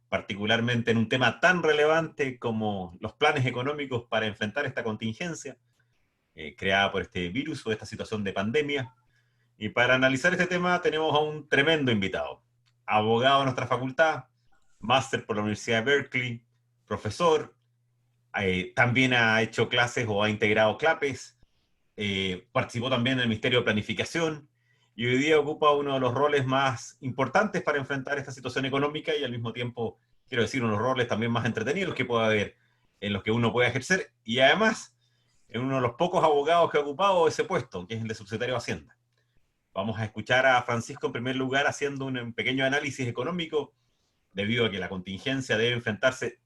particularmente en un tema tan relevante como los planes económicos para enfrentar esta contingencia creada por este virus o esta situación de pandemia. Y para analizar este tema tenemos a un tremendo invitado, abogado de nuestra facultad, máster por la Universidad de Berkeley, profesor, también ha hecho clases o ha integrado CLAPES, participó también en el Ministerio de Planificación y hoy día ocupa uno de los roles más importantes para enfrentar esta situación económica y al mismo tiempo, quiero decir, unos roles también más entretenidos que pueda haber en los que uno puede ejercer y además es uno de los pocos abogados que ha ocupado ese puesto, que es el de subsecretario de Hacienda. Vamos a escuchar a Francisco en primer lugar haciendo un pequeño análisis económico debido a que la contingencia debe enfrentarse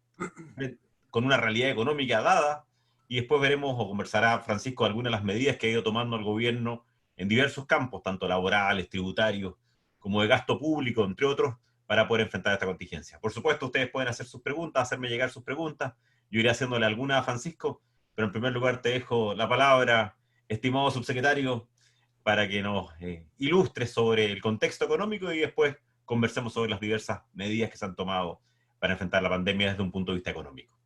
con una realidad económica dada y después veremos o conversará Francisco algunas de las medidas que ha ido tomando el gobierno en diversos campos, tanto laborales, tributarios, como de gasto público, entre otros, para poder enfrentar esta contingencia. Por supuesto, ustedes pueden hacer sus preguntas, hacerme llegar sus preguntas, yo iré haciéndole alguna a Francisco, pero en primer lugar te dejo la palabra, estimado subsecretario, para que nos ilustres sobre el contexto económico y después conversemos sobre las diversas medidas que se han tomado para enfrentar la pandemia desde un punto de vista económico.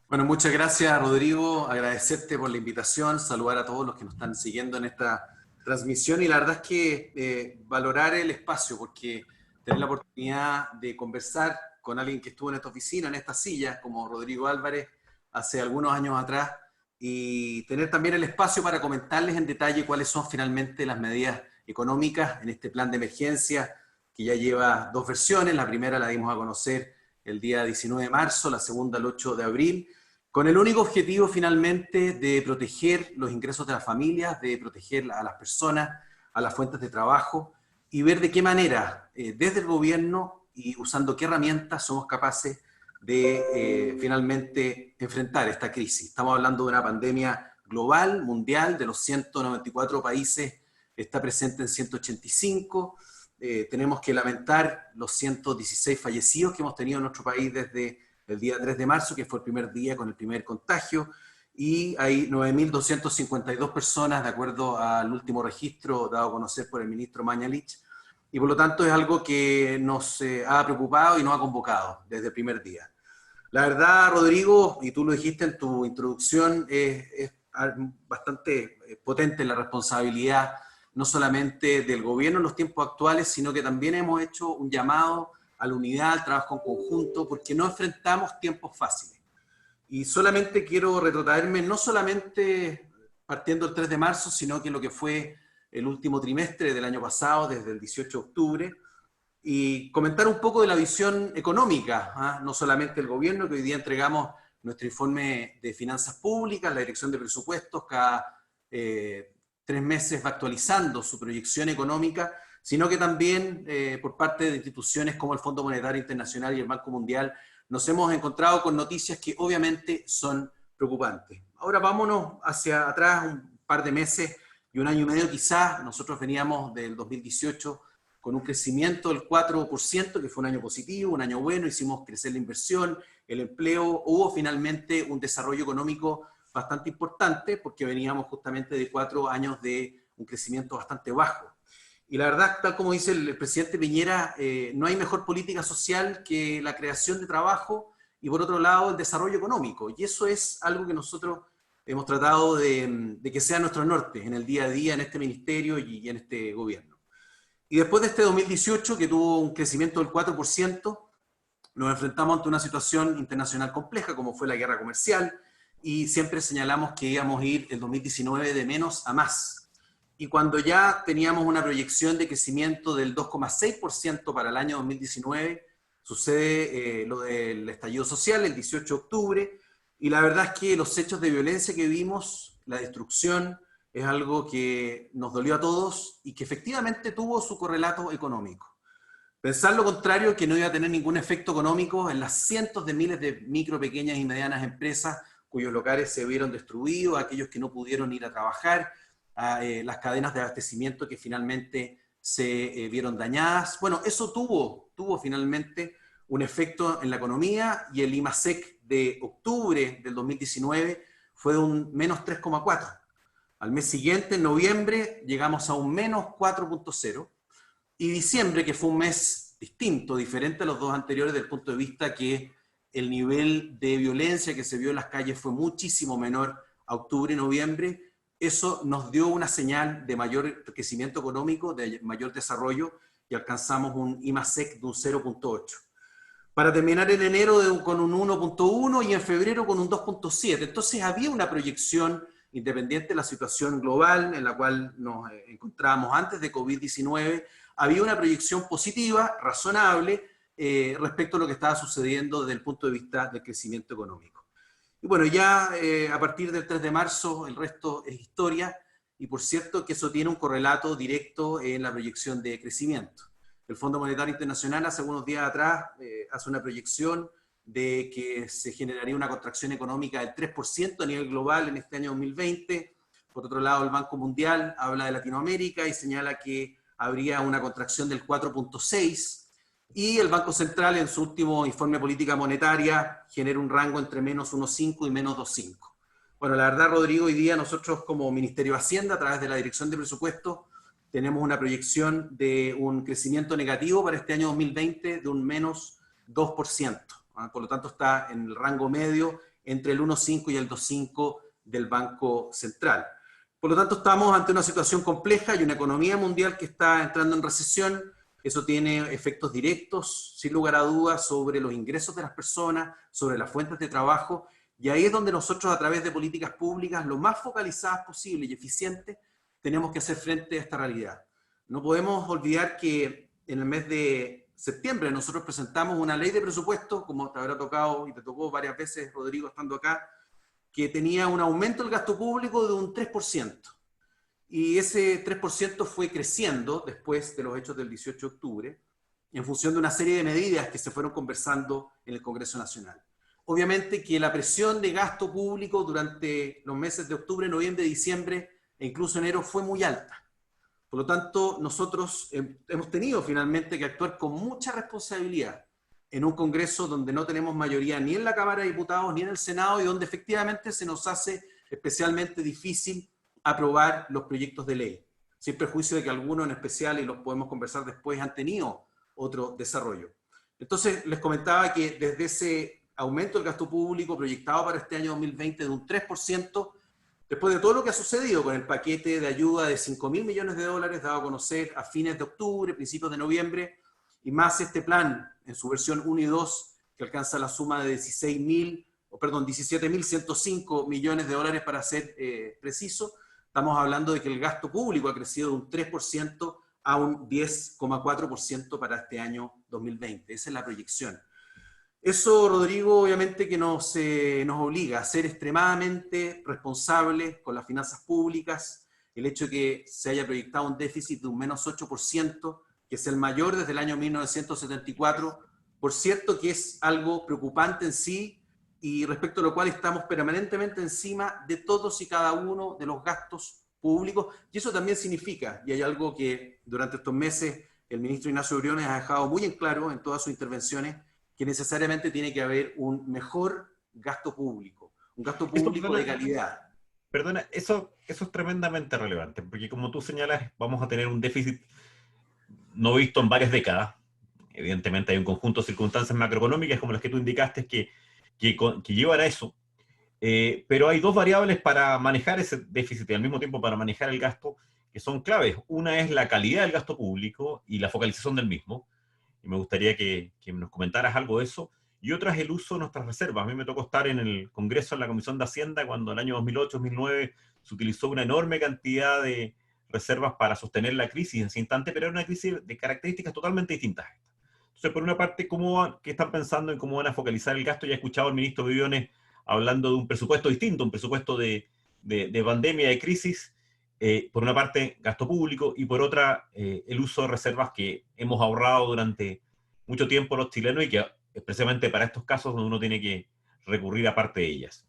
Bueno, muchas gracias, Rodrigo. Agradecerte por la invitación, saludar a todos los que nos están siguiendo en esta transmisión y la verdad es que valorar el espacio porque tener la oportunidad de conversar con alguien que estuvo en esta oficina, en esta silla, como Rodrigo Álvarez, hace algunos años atrás, y tener también el espacio para comentarles en detalle cuáles son finalmente las medidas económicas en este plan de emergencia que ya lleva dos versiones. La primera la dimos a conocer el día 19 de marzo, la segunda el 8 de abril, con el único objetivo finalmente de proteger los ingresos de las familias, de proteger a las personas, a las fuentes de trabajo y ver de qué manera desde el gobierno y usando qué herramientas somos capaces de finalmente enfrentar esta crisis. Estamos hablando de una pandemia global, mundial, de los 194 países, está presente en 185. Tenemos que lamentar los 116 fallecidos que hemos tenido en nuestro país desde el día 3 de marzo, que fue el primer día con el primer contagio, y hay 9.252 personas, de acuerdo al último registro dado a conocer por el ministro Mañalich, y por lo tanto es algo que nos ha preocupado y nos ha convocado desde el primer día. La verdad, Rodrigo, y tú lo dijiste en tu introducción, es bastante potente la responsabilidad no solamente del gobierno en los tiempos actuales, sino que también hemos hecho un llamado a la unidad, al trabajo en conjunto, porque no enfrentamos tiempos fáciles. Y solamente quiero retrotraerme, no solamente partiendo el 3 de marzo, sino que lo que fue el último trimestre del año pasado, desde el 18 de octubre, y comentar un poco de la visión económica, no solamente el gobierno, que hoy día entregamos nuestro informe de finanzas públicas, la Dirección de Presupuestos, cada 3 meses va actualizando su proyección económica, sino que también por parte de instituciones como el Fondo Monetario Internacional y el Banco Mundial nos hemos encontrado con noticias que obviamente son preocupantes. Ahora vámonos hacia atrás un par de meses y un año y medio quizás. Nosotros veníamos del 2018 con un crecimiento del 4%, que fue un año positivo, un año bueno, hicimos crecer la inversión, el empleo, hubo finalmente un desarrollo económico bastante importante porque veníamos justamente de 4 años de un crecimiento bastante bajo. Y la verdad, tal como dice el presidente Piñera, no hay mejor política social que la creación de trabajo y por otro lado el desarrollo económico. Y eso es algo que nosotros hemos tratado de que sea nuestro norte en el día a día, en este ministerio y en este gobierno. Y después de este 2018, que tuvo un crecimiento del 4%, nos enfrentamos ante una situación internacional compleja, como fue la guerra comercial, y siempre señalamos que íbamos a ir el 2019 de menos a más. Y cuando ya teníamos una proyección de crecimiento del 2,6% para el año 2019, sucede lo del estallido social el 18 de octubre, y la verdad es que los hechos de violencia que vimos, la destrucción, es algo que nos dolió a todos y que efectivamente tuvo su correlato económico. Pensar lo contrario, que no iba a tener ningún efecto económico en las cientos de miles de micro, pequeñas y medianas empresas cuyos locales se vieron destruidos, aquellos que no pudieron ir a trabajar, las cadenas de abastecimiento que finalmente se vieron dañadas. Bueno, eso tuvo finalmente un efecto en la economía y el IMASEC de octubre del 2019 fue de un menos 3,4. Al mes siguiente, en noviembre, llegamos a un menos 4,0 y diciembre, que fue un mes distinto, diferente a los dos anteriores, desde el punto de vista que el nivel de violencia que se vio en las calles fue muchísimo menor a octubre y noviembre. Eso nos dio una señal de mayor crecimiento económico, de mayor desarrollo, y alcanzamos un I+SEC de un 0,8. Para terminar en enero con un 1,1 y en febrero con un 2,7. Entonces había una proyección, independiente de la situación global en la cual nos encontrábamos antes de COVID-19, había una proyección positiva, razonable, respecto a lo que estaba sucediendo desde el punto de vista del crecimiento económico. Y bueno, ya a partir del 3 de marzo el resto es historia, y por cierto que eso tiene un correlato directo en la proyección de crecimiento. El Fondo Monetario Internacional hace unos días atrás hace una proyección de que se generaría una contracción económica del 3% a nivel global en este año 2020. Por otro lado, el Banco Mundial habla de Latinoamérica y señala que habría una contracción del 4,6%. Y el Banco Central, en su último informe de política monetaria, genera un rango entre menos 1,5 y menos 2,5. Bueno, la verdad, Rodrigo, hoy día nosotros como Ministerio de Hacienda, a través de la Dirección de Presupuestos, tenemos una proyección de un crecimiento negativo para este año 2020 de un menos 2%. Por lo tanto, está en el rango medio entre el 1,5 y el 2,5 del Banco Central. Por lo tanto, estamos ante una situación compleja y una economía mundial que está entrando en recesión. Eso tiene efectos directos, sin lugar a dudas, sobre los ingresos de las personas, sobre las fuentes de trabajo, y ahí es donde nosotros, a través de políticas públicas lo más focalizadas posible y eficientes, tenemos que hacer frente a esta realidad. No podemos olvidar que en el mes de septiembre nosotros presentamos una ley de presupuesto, como te habrá tocado y te tocó varias veces, Rodrigo, estando acá, que tenía un aumento del gasto público de un 3%. Y ese 3% fue creciendo después de los hechos del 18 de octubre, en función de una serie de medidas que se fueron conversando en el Congreso Nacional. Obviamente que la presión de gasto público durante los meses de octubre, noviembre, diciembre e incluso enero fue muy alta. Por lo tanto, nosotros hemos tenido finalmente que actuar con mucha responsabilidad en un Congreso donde no tenemos mayoría ni en la Cámara de Diputados ni en el Senado, y donde efectivamente se nos hace especialmente difícil aprobar los proyectos de ley, sin perjuicio de que algunos en especial, y los podemos conversar después, han tenido otro desarrollo. Entonces, les comentaba que desde ese aumento del gasto público proyectado para este año 2020 de un 3%, después de todo lo que ha sucedido con el paquete de ayuda de 5.000 millones de dólares dado a conocer a fines de octubre, principios de noviembre, y más este plan en su versión 1 y 2, que alcanza la suma de 17.105 millones de dólares para ser preciso, estamos hablando de que el gasto público ha crecido de un 3% a un 10,4% para este año 2020. Esa es la proyección. Eso, Rodrigo, obviamente que nos obliga a ser extremadamente responsables con las finanzas públicas. El hecho de que se haya proyectado un déficit de un menos 8%, que es el mayor desde el año 1974, por cierto que es algo preocupante en sí, y respecto a lo cual estamos permanentemente encima de todos y cada uno de los gastos públicos. Y eso también significa, y hay algo que durante estos meses el ministro Ignacio Briones ha dejado muy en claro en todas sus intervenciones, que necesariamente tiene que haber un mejor gasto público, un gasto público de calidad. Perdona, eso es tremendamente relevante, porque como tú señalas, vamos a tener un déficit no visto en varias décadas. Evidentemente hay un conjunto de circunstancias macroeconómicas como las que tú indicaste que llevan a eso, pero hay dos variables para manejar ese déficit y al mismo tiempo para manejar el gasto que son claves. Una es la calidad del gasto público y la focalización del mismo, y me gustaría que nos comentaras algo de eso, y otra es el uso de nuestras reservas. A mí me tocó estar en el Congreso, en la Comisión de Hacienda, cuando en el año 2008-2009 se utilizó una enorme cantidad de reservas para sostener la crisis en ese instante, pero era una crisis de características totalmente distintas. Entonces, por una parte, ¿qué están pensando en cómo van a focalizar el gasto? Ya he escuchado al ministro Briones hablando de un presupuesto distinto, un presupuesto de pandemia, de crisis. Por una parte, gasto público, y por otra, el uso de reservas que hemos ahorrado durante mucho tiempo los chilenos y que especialmente para estos casos donde uno tiene que recurrir a parte de ellas.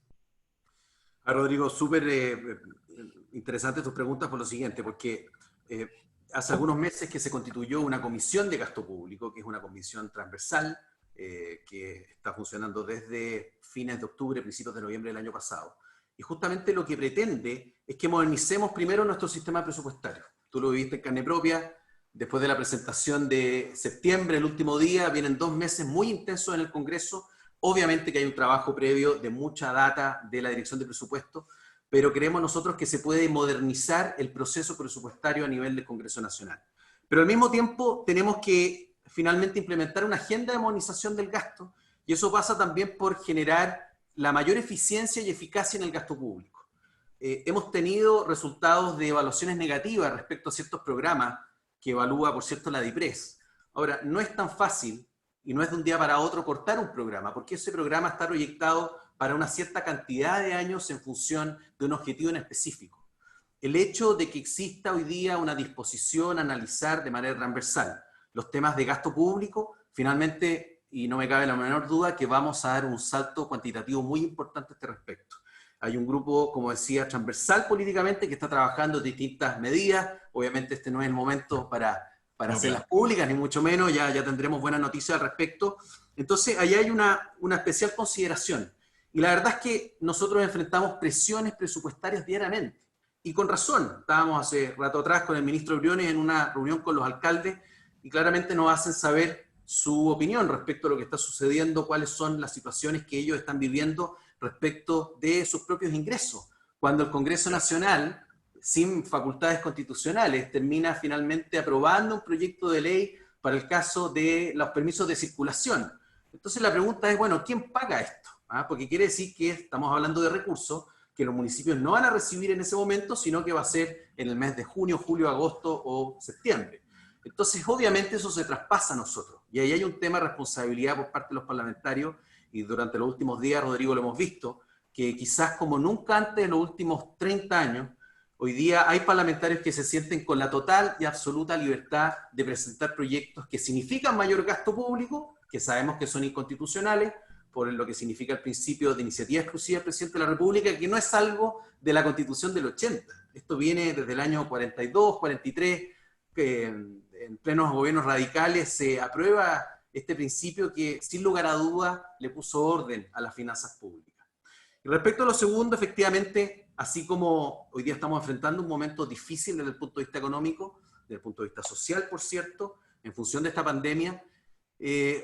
Rodrigo, súper interesante tus preguntas por lo siguiente, porque hace algunos meses que se constituyó una comisión de gasto público, que es una comisión transversal, que está funcionando desde fines de octubre, principios de noviembre del año pasado. Y justamente lo que pretende es que modernicemos primero nuestro sistema presupuestario. Tú lo viviste en carne propia, después de la presentación de septiembre, el último día, vienen 2 meses muy intensos en el Congreso. Obviamente que hay un trabajo previo de mucha data de la Dirección de Presupuestos, pero creemos nosotros que se puede modernizar el proceso presupuestario a nivel del Congreso Nacional. Pero al mismo tiempo tenemos que finalmente implementar una agenda de modernización del gasto, y eso pasa también por generar la mayor eficiencia y eficacia en el gasto público. Hemos tenido resultados de evaluaciones negativas respecto a ciertos programas que evalúa, por cierto, la DIPRES. Ahora, no es tan fácil y no es de un día para otro cortar un programa, porque ese programa está proyectado para una cierta cantidad de años en función de un objetivo en específico. El hecho de que exista hoy día una disposición a analizar de manera transversal los temas de gasto público, finalmente, y no me cabe la menor duda, que vamos a dar un salto cuantitativo muy importante a este respecto. Hay un grupo, como decía, transversal políticamente que está trabajando distintas medidas. Obviamente este no es el momento para hacerlas públicas, ni mucho menos, ya tendremos buenas noticias al respecto. Entonces, ahí hay una especial consideración. Y la verdad es que nosotros enfrentamos presiones presupuestarias diariamente. Y con razón, estábamos hace rato atrás con el ministro Briones en una reunión con los alcaldes y claramente nos hacen saber su opinión respecto a lo que está sucediendo, cuáles son las situaciones que ellos están viviendo respecto de sus propios ingresos. Cuando el Congreso Nacional, sin facultades constitucionales, termina finalmente aprobando un proyecto de ley para el caso de los permisos de circulación. Entonces la pregunta es, bueno, ¿quién paga esto? Porque quiere decir que estamos hablando de recursos que los municipios no van a recibir en ese momento, sino que va a ser en el mes de junio, julio, agosto o septiembre. Entonces, obviamente, eso se traspasa a nosotros. Y ahí hay un tema de responsabilidad por parte de los parlamentarios, y durante los últimos días, Rodrigo, lo hemos visto, que quizás como nunca antes en los últimos 30 años, hoy día hay parlamentarios que se sienten con la total y absoluta libertad de presentar proyectos que significan mayor gasto público, que sabemos que son inconstitucionales, por lo que significa el principio de iniciativa exclusiva del presidente de la República, que no es algo de la Constitución del 80. Esto viene desde el año 42, 43, que en plenos gobiernos radicales se aprueba este principio que, sin lugar a duda, le puso orden a las finanzas públicas. Y respecto a lo segundo, efectivamente, así como hoy día estamos enfrentando un momento difícil desde el punto de vista económico, desde el punto de vista social, por cierto, en función de esta pandemia,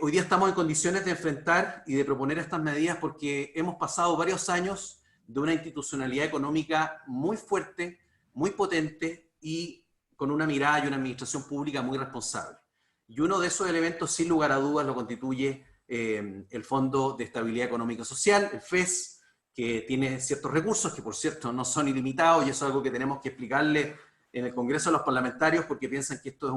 hoy día estamos en condiciones de enfrentar y de proponer estas medidas porque hemos pasado varios años de una institucionalidad económica muy fuerte, muy potente y con una mirada y una administración pública muy responsable. Y uno de esos elementos, sin lugar a dudas, lo constituye el Fondo de Estabilidad Económica y Social, el FES, que tiene ciertos recursos que, por cierto, no son ilimitados, y eso es algo que tenemos que explicarle en el Congreso a los parlamentarios porque piensan que esto es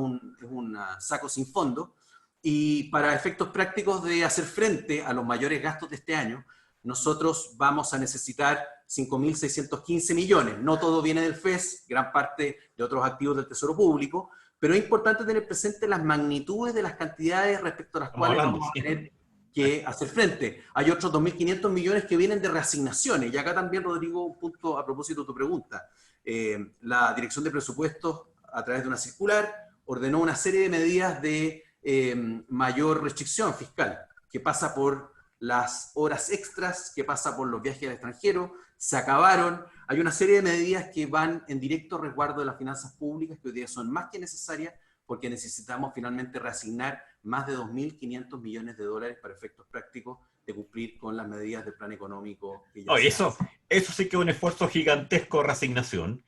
un saco sin fondo. Y para efectos prácticos de hacer frente a los mayores gastos de este año, nosotros vamos a necesitar 5.615 millones. No todo viene del FES, gran parte de otros activos del Tesoro Público, pero es importante tener presente las magnitudes de las cantidades respecto a las cuales vamos a tener que hacer frente. Hay otros 2.500 millones que vienen de reasignaciones. Y acá también, Rodrigo, un punto a propósito de tu pregunta. La Dirección de Presupuestos, a través de una circular, ordenó una serie de medidas de mayor restricción fiscal, que pasa por las horas extras, que pasa por los viajes al extranjero, se acabaron. Hay una serie de medidas que van en directo resguardo de las finanzas públicas, que hoy día son más que necesarias, porque necesitamos finalmente reasignar más de 2.500 millones de dólares para efectos prácticos de cumplir con las medidas del plan económico que ya eso sí que es un esfuerzo gigantesco de reasignación.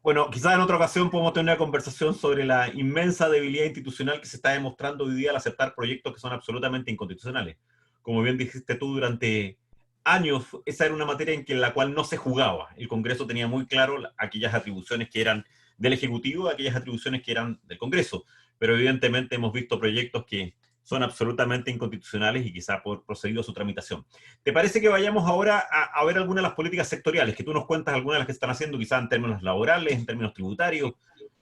Bueno, quizás en otra ocasión podemos tener una conversación sobre la inmensa debilidad institucional que se está demostrando hoy día al aceptar proyectos que son absolutamente inconstitucionales. Como bien dijiste tú, durante años esa era una materia en la cual no se jugaba. El Congreso tenía muy claro aquellas atribuciones que eran del Ejecutivo, aquellas atribuciones que eran del Congreso. Pero evidentemente hemos visto proyectos que son absolutamente inconstitucionales y quizá por procedido a su tramitación. ¿Te parece que vayamos ahora a ver algunas de las políticas sectoriales, que tú nos cuentas algunas de las que están haciendo, quizá en términos laborales, en términos tributarios?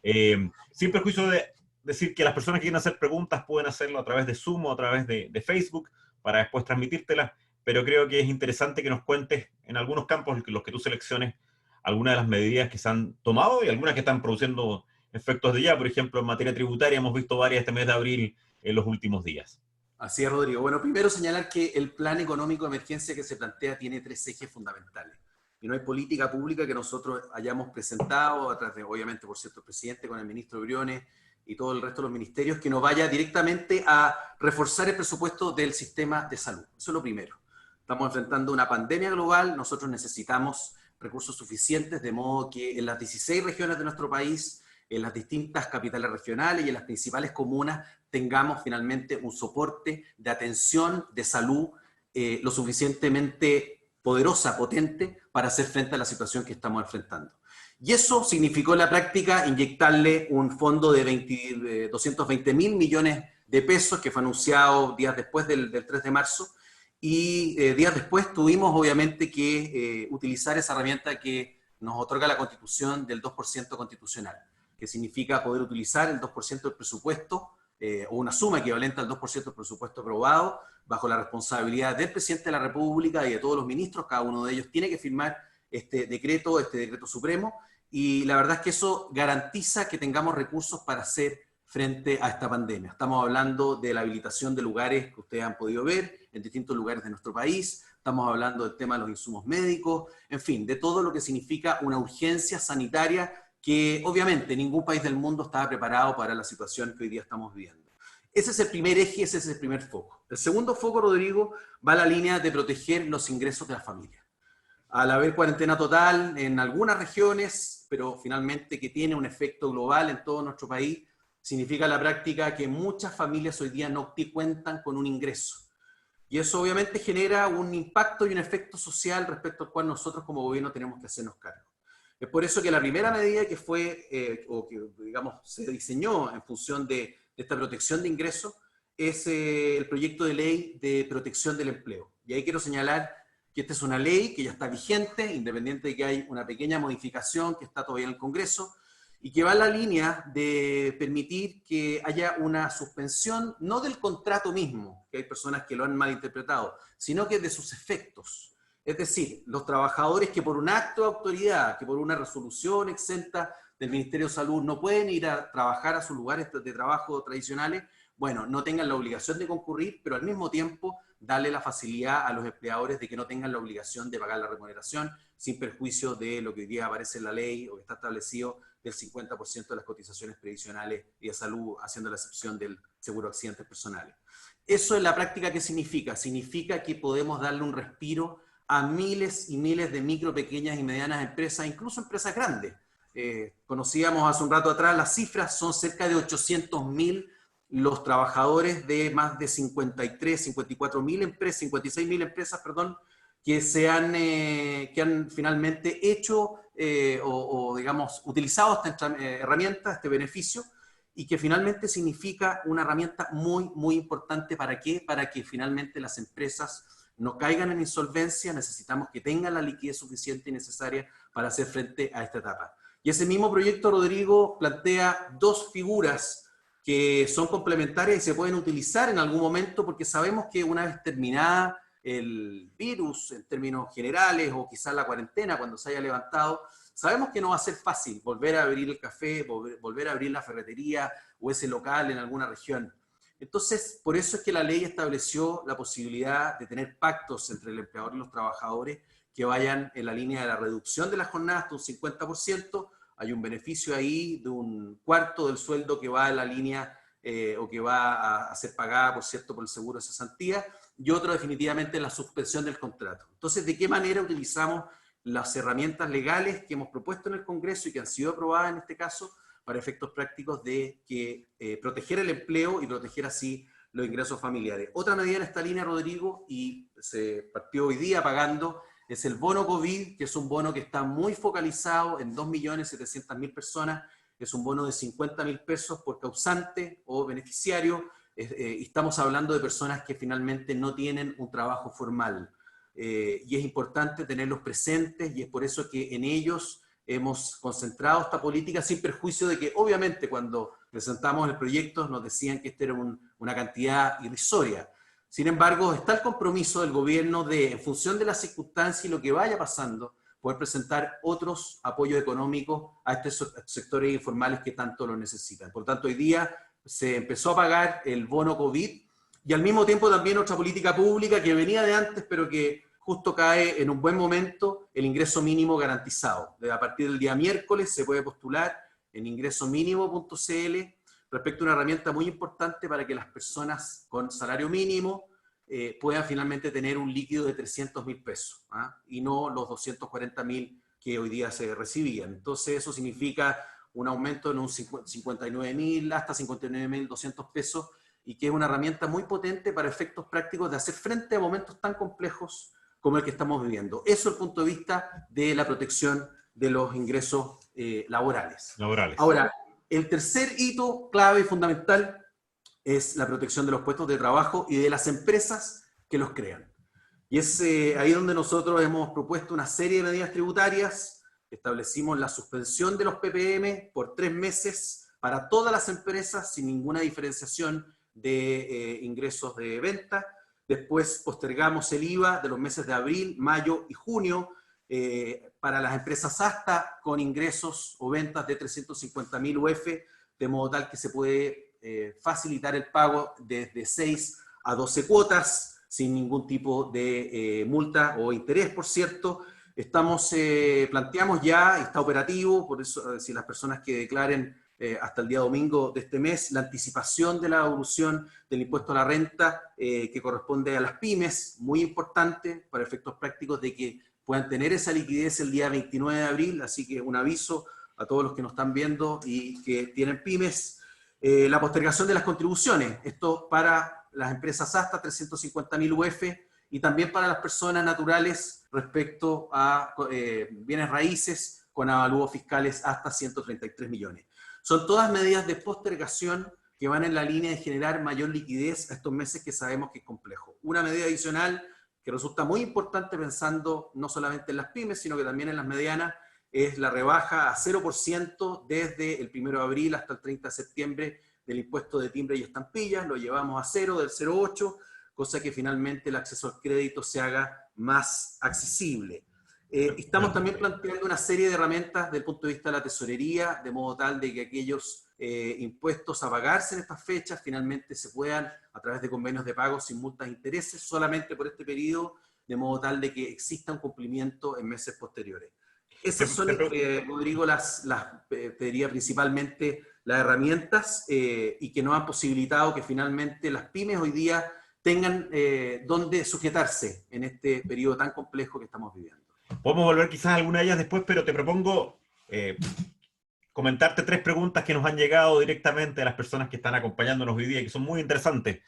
Sin perjuicio de decir que las personas que quieren hacer preguntas pueden hacerlo a través de Zoom o a través de Facebook para después transmitírtelas, pero creo que es interesante que nos cuentes en algunos campos, los que tú selecciones, algunas de las medidas que se han tomado y algunas que están produciendo efectos de ya. Por ejemplo, en materia tributaria hemos visto varias este mes de abril en los últimos días. Así es, Rodrigo. Bueno, primero señalar que el plan económico de emergencia que se plantea tiene 3 ejes fundamentales. Y no hay política pública que nosotros hayamos presentado, a través de, obviamente, por cierto, el presidente con el ministro Briones y todo el resto de los ministerios, que no vaya directamente a reforzar el presupuesto del sistema de salud. Eso es lo primero. Estamos enfrentando una pandemia global, nosotros necesitamos recursos suficientes, de modo que en las 16 regiones de nuestro país, en las distintas capitales regionales y en las principales comunas, tengamos finalmente un soporte de atención de salud lo suficientemente poderosa, potente, para hacer frente a la situación que estamos enfrentando. Y eso significó en la práctica inyectarle un fondo de 220 mil millones de pesos, que fue anunciado días después del 3 de marzo, y días después tuvimos obviamente que utilizar esa herramienta que nos otorga la Constitución del 2% constitucional, que significa poder utilizar el 2% del presupuesto, o una suma equivalente al 2% del presupuesto aprobado, bajo la responsabilidad del presidente de la República y de todos los ministros. Cada uno de ellos tiene que firmar este decreto supremo, y la verdad es que eso garantiza que tengamos recursos para hacer frente a esta pandemia. Estamos hablando de la habilitación de lugares que ustedes han podido ver en distintos lugares de nuestro país, estamos hablando del tema de los insumos médicos, en fin, de todo lo que significa una urgencia sanitaria que obviamente ningún país del mundo estaba preparado para la situación que hoy día estamos viviendo. Ese es el primer eje, ese es el primer foco. El segundo foco, Rodrigo, va a la línea de proteger los ingresos de las familias. Al haber cuarentena total en algunas regiones, pero finalmente que tiene un efecto global en todo nuestro país, significa la práctica que muchas familias hoy día no cuentan con un ingreso. Y eso obviamente genera un impacto y un efecto social respecto al cual nosotros como gobierno tenemos que hacernos cargo. Es por eso que la primera medida que fue, o que digamos se diseñó en función de esta protección de ingresos, es el proyecto de ley de protección del empleo. Y ahí quiero señalar que esta es una ley que ya está vigente, independiente de que hay una pequeña modificación que está todavía en el Congreso, y que va en la línea de permitir que haya una suspensión, no del contrato mismo, que hay personas que lo han malinterpretado, sino que de sus efectos. Es decir, los trabajadores que por un acto de autoridad, que por una resolución exenta del Ministerio de Salud no pueden ir a trabajar a sus lugares de trabajo tradicionales, bueno, no tengan la obligación de concurrir, pero al mismo tiempo darle la facilidad a los empleadores de que no tengan la obligación de pagar la remuneración, sin perjuicio de lo que hoy día aparece en la ley o que está establecido del 50% de las cotizaciones previsionales y de salud, haciendo la excepción del seguro de accidentes personales. Eso en la práctica, ¿qué significa? Significa que podemos darle un respiro a miles y miles de micro, pequeñas y medianas empresas, incluso empresas grandes. Conocíamos hace un rato atrás las cifras, son cerca de 800.000 los trabajadores de más de 54.000 empresas, 56.000 empresas, perdón, que han finalmente hecho o digamos, utilizado esta herramienta, este beneficio, y que finalmente significa una herramienta muy, muy importante. ¿Para qué? Para que finalmente las empresas no caigan en insolvencia. Necesitamos que tengan la liquidez suficiente y necesaria para hacer frente a esta etapa. Y ese mismo proyecto, Rodrigo, plantea dos figuras que son complementarias y se pueden utilizar en algún momento, porque sabemos que una vez terminada el virus en términos generales, o quizás la cuarentena cuando se haya levantado, sabemos que no va a ser fácil volver a abrir el café, volver a abrir la ferretería o ese local en alguna región. Entonces, por eso es que la ley estableció la posibilidad de tener pactos entre el empleador y los trabajadores que vayan en la línea de la reducción de las jornadas hasta un 50%, hay un beneficio ahí de un cuarto del sueldo que va en la línea o que va a ser pagada, por cierto, por el seguro de cesantía, y otro definitivamente la suspensión del contrato. Entonces, ¿de qué manera utilizamos las herramientas legales que hemos propuesto en el Congreso y que han sido aprobadas en este caso para efectos prácticos de que proteger el empleo y proteger así los ingresos familiares? Otra medida en esta línea, Rodrigo, y se partió hoy día pagando, es el bono COVID, que es un bono que está muy focalizado en 2.700.000 personas, es un bono de 50.000 pesos por causante o beneficiario, y estamos hablando de personas que finalmente no tienen un trabajo formal. Y es importante tenerlos presentes, y es por eso que en ellos hemos concentrado esta política, sin perjuicio de que obviamente cuando presentamos el proyecto nos decían que esta era una cantidad irrisoria. Sin embargo, está el compromiso del gobierno de, en función de las circunstancias y lo que vaya pasando, poder presentar otros apoyos económicos a estos sectores informales que tanto lo necesitan. Por tanto, hoy día se empezó a pagar el bono COVID, y al mismo tiempo también otra política pública que venía de antes, pero que justo cae en un buen momento, el ingreso mínimo garantizado. A partir del día miércoles se puede postular en ingresomínimo.cl respecto a una herramienta muy importante para que las personas con salario mínimo puedan finalmente tener un líquido de 300.000 pesos, ¿ah? Y no los 240.000 que hoy día se recibían. Entonces eso significa un aumento en un 59.000 hasta 59.200 pesos, y que es una herramienta muy potente para efectos prácticos de hacer frente a momentos tan complejos como el que estamos viviendo. Eso desde el punto de vista de la protección de los ingresos laborales. Laborales. Ahora, el tercer hito clave y fundamental es la protección de los puestos de trabajo y de las empresas que los crean. Y es ahí donde nosotros hemos propuesto una serie de medidas tributarias. Establecimos la suspensión de los PPM por 3 meses para todas las empresas sin ninguna diferenciación de ingresos de venta. Después postergamos el IVA de los meses de abril, mayo y junio para las empresas hasta con ingresos o ventas de 350.000 UF, de modo tal que se puede facilitar el pago desde 6 a 12 cuotas, sin ningún tipo de multa o interés, por cierto. Planteamos ya, está operativo, por eso si las personas que declaren hasta el día domingo de este mes, la anticipación de la devolución del impuesto a la renta que corresponde a las pymes, muy importante para efectos prácticos de que puedan tener esa liquidez el día 29 de abril, así que un aviso a todos los que nos están viendo y que tienen pymes. La postergación de las contribuciones, esto para las empresas hasta 350.000 UF y también para las personas naturales respecto a bienes raíces con avalúos fiscales hasta 133 millones. Son todas medidas de postergación que van en la línea de generar mayor liquidez a estos meses que sabemos que es complejo. Una medida adicional que resulta muy importante pensando no solamente en las pymes, sino que también en las medianas, es la rebaja a 0% desde el 1 de abril hasta el 30 de septiembre del impuesto de timbre y estampillas. Lo llevamos a 0, del 0,8, cosa que finalmente el acceso al crédito se haga más accesible. Estamos también planteando una serie de herramientas desde el punto de vista de la tesorería, de modo tal de que aquellos impuestos a pagarse en estas fechas finalmente se puedan, a través de convenios de pago sin multas e intereses, solamente por este periodo, de modo tal de que exista un cumplimiento en meses posteriores. Esas son, Rodrigo, te diría principalmente las herramientas y que nos han posibilitado que finalmente las pymes hoy día tengan dónde sujetarse en este periodo tan complejo que estamos viviendo. Podemos volver quizás a alguna de ellas después, pero te propongo comentarte 3 preguntas que nos han llegado directamente a las personas que están acompañándonos hoy día y que son muy interesantes.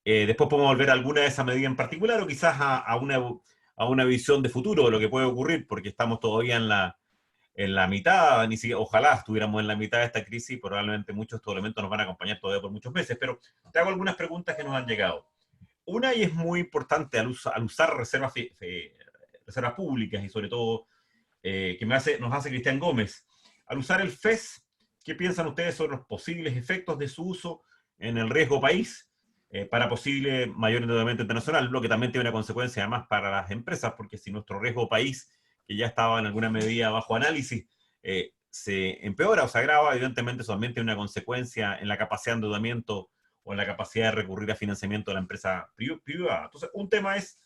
Después podemos volver a alguna de esas medidas en particular o quizás a una visión de futuro de lo que puede ocurrir, porque estamos todavía en la mitad, ni siquiera, ojalá estuviéramos en la mitad de esta crisis, probablemente muchos de estos elementos nos van a acompañar todavía por muchos meses, pero te hago algunas preguntas que nos han llegado. Una, y es muy importante al usar reservas públicas y sobre todo que nos hace Cristian Gómez. Al usar el FES, ¿qué piensan ustedes sobre los posibles efectos de su uso en el riesgo país para posible mayor endeudamiento internacional? Lo que también tiene una consecuencia además para las empresas, porque si nuestro riesgo país, que ya estaba en alguna medida bajo análisis, se empeora o se agrava, evidentemente eso también tiene una consecuencia en la capacidad de endeudamiento o en la capacidad de recurrir a financiamiento de la empresa privada. Entonces, un tema es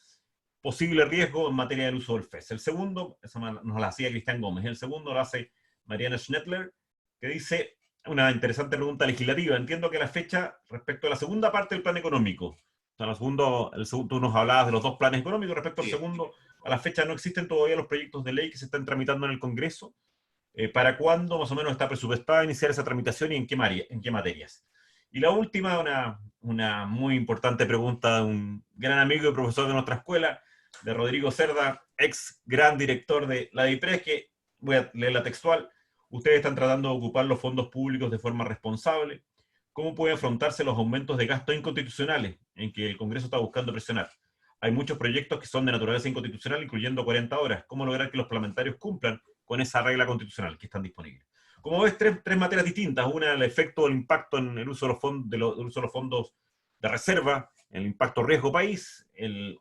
posible riesgo en materia del uso del FES. El segundo, eso nos lo hacía Cristian Gómez, el segundo lo hace Mariana Schnettler, que dice una interesante pregunta legislativa. Entiendo que la fecha respecto a la segunda parte del plan económico, o sea, tú nos hablabas de los 2 planes económicos, respecto al segundo, a la fecha no existen todavía los proyectos de ley que se están tramitando en el Congreso. ¿Para cuándo más o menos está presupuestada iniciar esa tramitación y en qué materias? Y la última, una muy importante pregunta de un gran amigo y profesor de nuestra escuela, de Rodrigo Cerda, ex gran director de la DIPRES, que voy a leer la textual. Ustedes están tratando de ocupar los fondos públicos de forma responsable. ¿Cómo pueden afrontarse los aumentos de gasto inconstitucionales en que el Congreso está buscando presionar? Hay muchos proyectos que son de naturaleza inconstitucional, incluyendo 40 horas. ¿Cómo lograr que los parlamentarios cumplan con esa regla constitucional que están disponibles? Como ves, 3 materias distintas. Una, el efecto o el impacto en el uso de los fondos de reserva, el impacto riesgo país,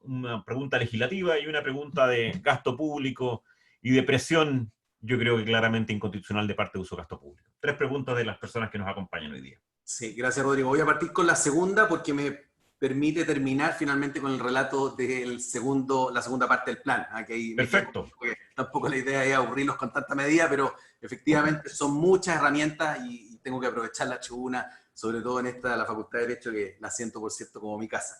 una pregunta legislativa y una pregunta de gasto público y de presión, yo creo que claramente inconstitucional de parte de uso de gasto público. 3 preguntas de las personas que nos acompañan hoy día. Sí, gracias Rodrigo. Voy a partir con la segunda porque me permite terminar finalmente con el relato de la segunda parte del plan. Perfecto. Tampoco la idea es aburrirlos con tanta medida, pero efectivamente son muchas herramientas y tengo que aprovechar la tribuna sobre todo en la Facultad de Derecho, que la siento, por cierto, como mi casa.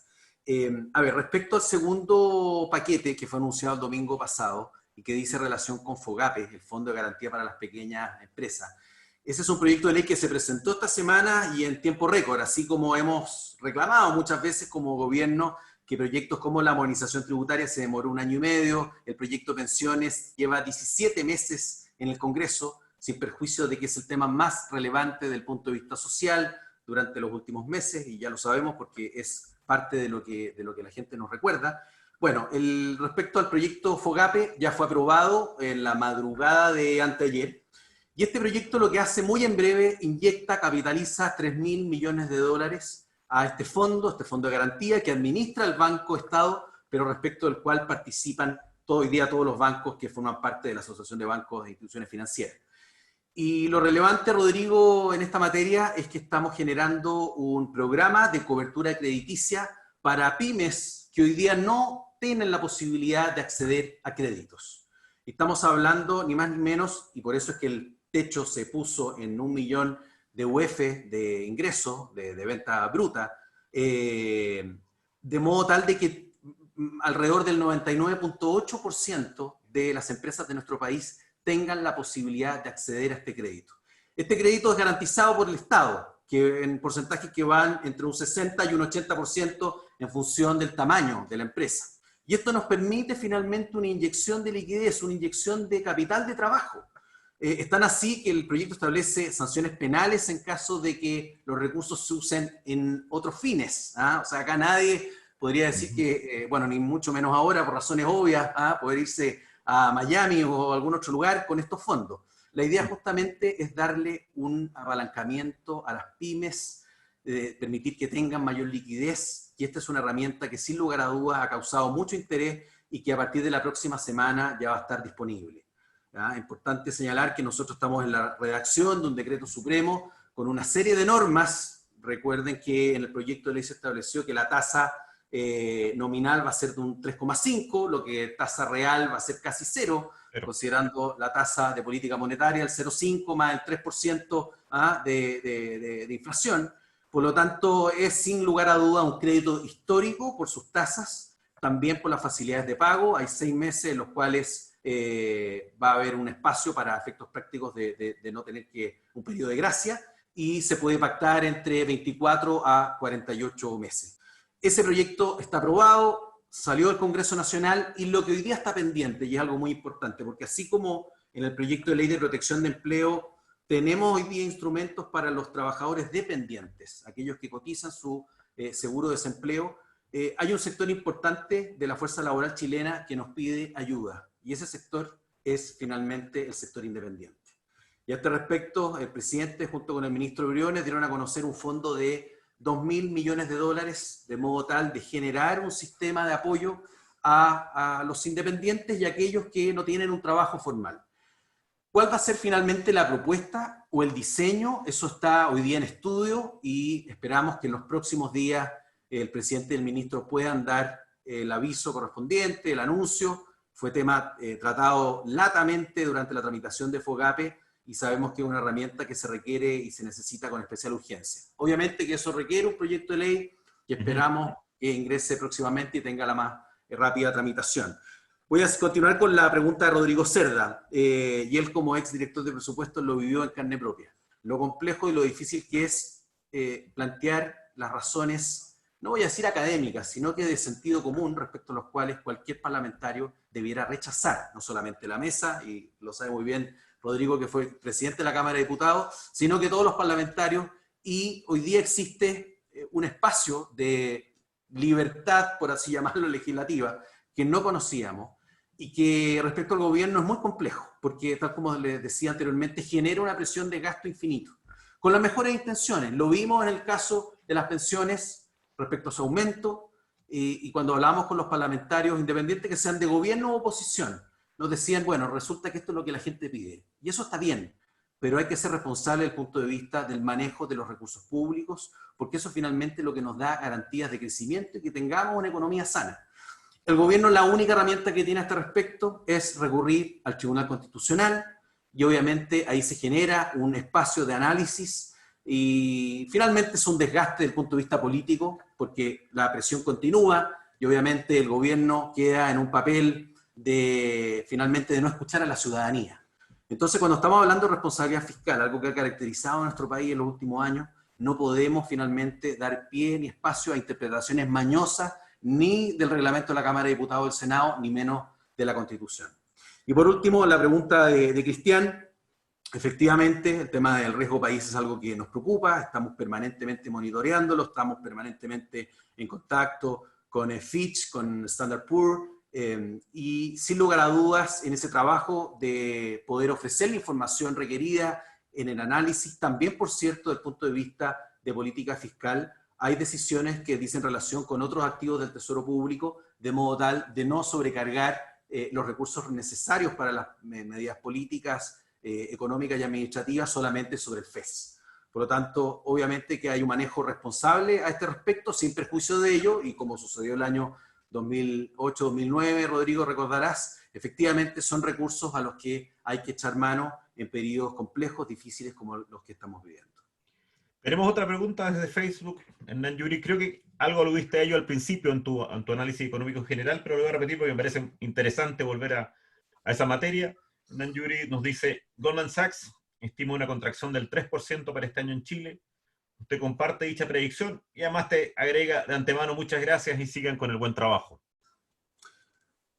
A ver, respecto al segundo paquete que fue anunciado el domingo pasado y que dice relación con FOGAPE, el Fondo de Garantía para las Pequeñas Empresas, ese es un proyecto de ley que se presentó esta semana y en tiempo récord, así como hemos reclamado muchas veces como gobierno que proyectos como la armonización tributaria se demoró 1 año y medio, el proyecto de pensiones lleva 17 meses en el Congreso, sin perjuicio de que es el tema más relevante desde el punto de vista social durante los últimos meses, y ya lo sabemos porque es parte de lo que la gente nos recuerda. Bueno, respecto al proyecto FOGAPE, ya fue aprobado en la madrugada de anteayer, y este proyecto lo que hace muy en breve, inyecta, capitaliza 3.000 millones de dólares a este fondo de garantía que administra el Banco Estado, pero respecto del cual participan hoy día todos los bancos que forman parte de la Asociación de Bancos e Instituciones Financieras. Y lo relevante, Rodrigo, en esta materia es que estamos generando un programa de cobertura crediticia para pymes que hoy día no tienen la posibilidad de acceder a créditos. Estamos hablando ni más ni menos, y por eso es que el techo se puso en 1 millón de UF de ingreso, de venta bruta, de modo tal de que alrededor del 99.8% de las empresas de nuestro país tengan la posibilidad de acceder a este crédito. Este crédito es garantizado por el Estado, que en porcentajes que van entre un 60 y un 80% en función del tamaño de la empresa. Y esto nos permite finalmente una inyección de liquidez, una inyección de capital de trabajo. Es tan así que el proyecto establece sanciones penales en caso de que los recursos se usen en otros fines. O sea, acá nadie podría decir que, bueno, ni mucho menos ahora, por razones obvias, poder irse a Miami o a algún otro lugar con estos fondos. La idea justamente es darle un apalancamiento a las pymes, permitir que tengan mayor liquidez, y esta es una herramienta que sin lugar a dudas ha causado mucho interés y que a partir de la próxima semana ya va a estar disponible. Es importante señalar que nosotros estamos en la redacción de un decreto supremo con una serie de normas. Recuerden que en el proyecto de ley se estableció que la tasa nominal va a ser de un 3,5, lo que tasa real va a ser casi cero, considerando la tasa de política monetaria, el 0,5 más el 3% de inflación. Por lo tanto, es sin lugar a duda un crédito histórico por sus tasas, también por las facilidades de pago. Hay 6 meses en los cuales va a haber un espacio para efectos prácticos de no tener un periodo de gracia, y se puede pactar entre 24 a 48 meses. Ese proyecto está aprobado, salió del Congreso Nacional, y lo que hoy día está pendiente, y es algo muy importante, porque así como en el proyecto de ley de protección de empleo tenemos hoy día instrumentos para los trabajadores dependientes, aquellos que cotizan su seguro de desempleo, hay un sector importante de la fuerza laboral chilena que nos pide ayuda, y ese sector es finalmente el sector independiente. Y a este respecto, el presidente junto con el ministro Briones dieron a conocer un fondo de 2.000 millones de dólares, de modo tal de generar un sistema de apoyo a los independientes y a aquellos que no tienen un trabajo formal. ¿Cuál va a ser finalmente la propuesta o el diseño? Eso está hoy día en estudio y esperamos que en los próximos días el presidente y el ministro puedan dar el aviso correspondiente, el anuncio. Fue tema tratado latamente durante la tramitación de FOGAPE, y sabemos que es una herramienta que se requiere y se necesita con especial urgencia. Obviamente que eso requiere un proyecto de ley que esperamos que ingrese próximamente y tenga la más rápida tramitación. Voy a continuar con la pregunta de Rodrigo Cerda, y él como ex director de presupuestos lo vivió en carne propia. Lo complejo y lo difícil que es plantear las razones, no voy a decir académicas, sino que de sentido común, respecto a los cuales cualquier parlamentario debiera rechazar, no solamente la mesa, y lo sabe muy bien Rodrigo, que fue presidente de la Cámara de Diputados, sino que todos los parlamentarios, y hoy día existe un espacio de libertad, por así llamarlo, legislativa, que no conocíamos, y que respecto al gobierno es muy complejo, porque tal como les decía anteriormente, genera una presión de gasto infinito, con las mejores intenciones. Lo vimos en el caso de las pensiones respecto a su aumento, y cuando hablábamos con los parlamentarios independientes, que sean de gobierno o oposición, nos decían, bueno, resulta que esto es lo que la gente pide, y eso está bien, pero hay que ser responsable desde el punto de vista del manejo de los recursos públicos, porque eso finalmente es lo que nos da garantías de crecimiento y que tengamos una economía sana. El gobierno, la única herramienta que tiene a este respecto es recurrir al Tribunal Constitucional, y obviamente ahí se genera un espacio de análisis y finalmente es un desgaste desde el punto de vista político, porque la presión continúa y obviamente el gobierno queda en un papel de finalmente de no escuchar a la ciudadanía. Entonces, cuando estamos hablando de responsabilidad fiscal, algo que ha caracterizado a nuestro país en los últimos años, no podemos finalmente dar pie ni espacio a interpretaciones mañosas ni del reglamento de la Cámara de Diputados del Senado, ni menos de la Constitución. Y por último, la pregunta de Cristian. Efectivamente, el tema del riesgo país es algo que nos preocupa, estamos permanentemente monitoreándolo, estamos permanentemente en contacto con Fitch, con Standard Poor's, y sin lugar a dudas, en ese trabajo de poder ofrecer la información requerida en el análisis, también, por cierto, desde el punto de vista de política fiscal, hay decisiones que dicen relación con otros activos del Tesoro Público, de modo tal de no sobrecargar los recursos necesarios para las medidas políticas, económicas y administrativas solamente sobre el FES. Por lo tanto, obviamente que hay un manejo responsable a este respecto, sin perjuicio de ello, y como sucedió el año 2008-2009, Rodrigo, recordarás, efectivamente son recursos a los que hay que echar mano en periodos complejos, difíciles como los que estamos viviendo. Tenemos otra pregunta desde Facebook, Hernán Yuri. Creo que algo aludiste a ello al principio en tu análisis económico general, pero lo voy a repetir porque me parece interesante volver a esa materia. Hernán Yuri nos dice, Goldman Sachs estima una contracción del 3% para este año en Chile. Usted comparte dicha predicción y además te agrega de antemano muchas gracias y sigan con el buen trabajo.